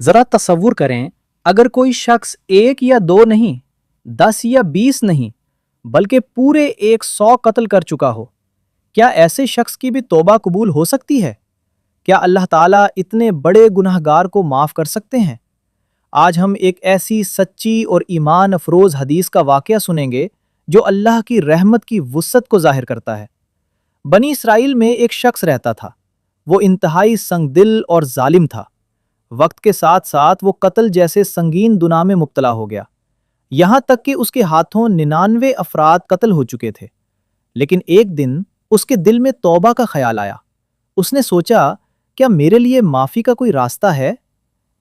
जरा तसव्वुर करें, अगर कोई शख्स 1 या 2 नहीं, 10 या 20 नहीं, बल्कि पूरे 100 कत्ल कर चुका हो, क्या ऐसे शख्स की भी तौबा कबूल हो सकती है? क्या अल्लाह ताला इतने बड़े गुनहगार को माफ कर सकते हैं? आज हम एक ऐसी सच्ची और ईमान अफरोज हदीस का वाकया सुनेंगे जो अल्लाह की रहमत की वुसअत को जाहिर करता है। बनी इसराइल में एक शख्स रहता था। वो इंतहाई संगदिल और जालिम था। वक्त के साथ साथ वो कत्ल जैसे संगीन गुनाह में मुब्तला हो गया। यहाँ तक कि उसके हाथों 99 अफराद कत्ल हो चुके थे। लेकिन एक दिन उसके दिल में तौबा का ख्याल आया। उसने सोचा, क्या मेरे लिए माफ़ी का कोई रास्ता है?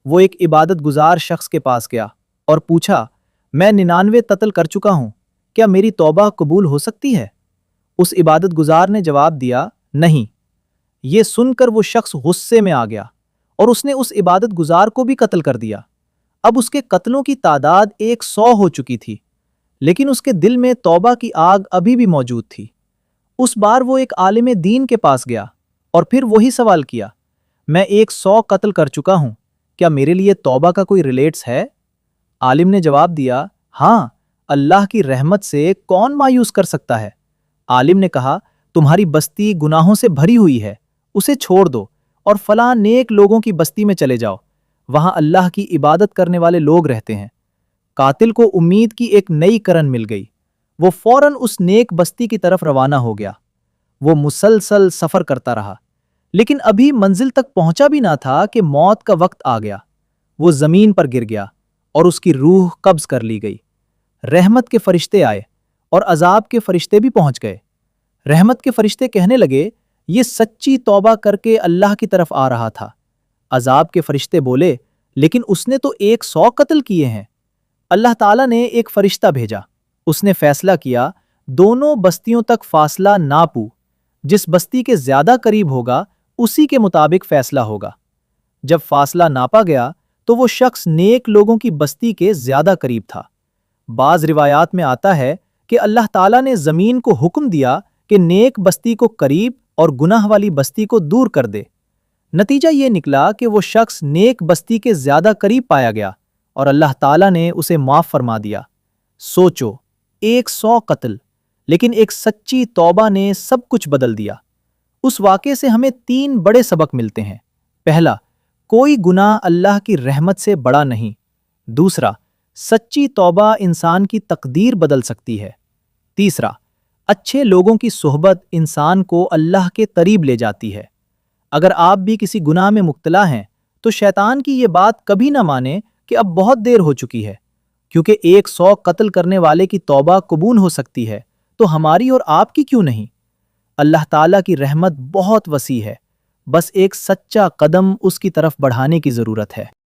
वो एक इबादत गुजार शख्स के पास गया और पूछा, मैं 99 कत्ल कर चुका हूँ, क्या मेरी तौबा कबूल हो सकती है? उस इबादत गुजार ने जवाब दिया, नहीं। ये सुनकर वो शख्स गुस्से में आ गया और उसने उस इबादत गुजार को भी कत्ल कर दिया। अब उसके कत्लों की तादाद 100 हो चुकी थी, लेकिन उसके दिल में तौबा की आग अभी भी मौजूद थी। उस बार वो एक आलिम दीन के पास गया और फिर वही सवाल किया, मैं 100 कत्ल कर चुका हूं, क्या मेरे लिए तौबा का कोई रिलेट्स है? आलिम ने जवाब दिया, हाँ, अल्लाह की रहमत से कौन मायूस कर सकता है? आलिम ने कहा, तुम्हारी बस्ती गुनाहों से भरी हुई है, उसे छोड़ दो और फलां नेक लोगों की बस्ती में चले जाओ। वहां अल्लाह की इबादत करने वाले लोग रहते हैं। कातिल को उम्मीद की एक नई करन मिल गई। वो फौरन उस नेक बस्ती की तरफ रवाना हो गया। वो मुसलसल सफर करता रहा, लेकिन अभी मंजिल तक पहुंचा भी ना था कि मौत का वक्त आ गया। वो जमीन पर गिर गया और उसकी रूह कब्ज कर ली गई। रहमत के फरिश्ते आए और अजाब के फरिश्ते भी पहुंच गए। रहमत के फरिश्ते कहने लगे, ये सच्ची तौबा करके अल्लाह की तरफ आ रहा था। अजाब के फरिश्ते बोले, लेकिन उसने तो 100 कत्ल किए हैं। अल्लाह ताला ने एक फरिश्ता भेजा। उसने फैसला किया, दोनों बस्तियों तक फासला नापू, जिस बस्ती के ज्यादा करीब होगा उसी के मुताबिक फैसला होगा। जब फासला नापा गया तो वो शख्स नेक लोगों की बस्ती के ज्यादा करीब था। बाज रिवायात में आता है कि अल्लाह ताला ने जमीन को हुक्म दिया कि नेक बस्ती को करीब और गुनाह वाली बस्ती को दूर कर दे। नतीजा ये निकला कि वो शख्स नेक बस्ती के ज्यादा करीब पाया गया और अल्लाह ताला ने उसे माफ फरमा दिया। सोचो, 100 कत्ल, लेकिन एक सच्ची तौबा ने सब कुछ बदल दिया। उस वाक़े से हमें 3 बड़े सबक मिलते हैं। पहला, कोई गुनाह अल्लाह की रहमत से बड़ा नहीं। दूसरा, सच्ची तौबा इंसान की तकदीर बदल सकती है। तीसरा, अच्छे लोगों की सोहबत इंसान को अल्लाह के करीब ले जाती है। अगर आप भी किसी गुनाह में मुब्तला हैं तो शैतान की ये बात कभी ना माने कि अब बहुत देर हो चुकी है, क्योंकि 100 कत्ल करने वाले की तौबा कबूल हो सकती है, तो हमारी और आपकी क्यों नहीं? अल्लाह ताला की रहमत बहुत वसी है, बस एक सच्चा कदम उसकी तरफ बढ़ाने की ज़रूरत है।